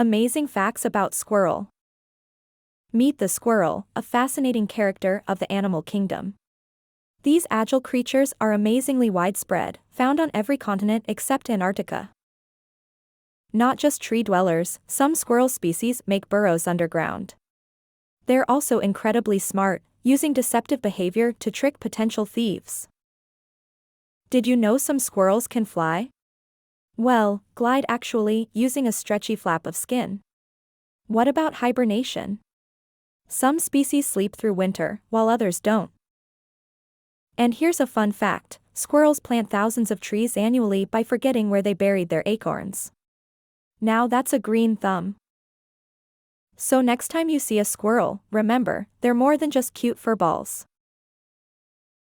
Amazing facts about squirrel. Meet the squirrel, a fascinating character of the animal kingdom. These agile creatures are amazingly widespread, found on every continent except Antarctica. Not just tree dwellers, some squirrel species make burrows underground. They're also incredibly smart, using deceptive behavior to trick potential thieves. Did you know some squirrels can fly? Well, glide actually, using a stretchy flap of skin. What about hibernation? Some species sleep through winter, while others don't. And here's a fun fact: squirrels plant thousands of trees annually by forgetting where they buried their acorns. Now that's a green thumb. So next time you see a squirrel, remember, they're more than just cute fur balls.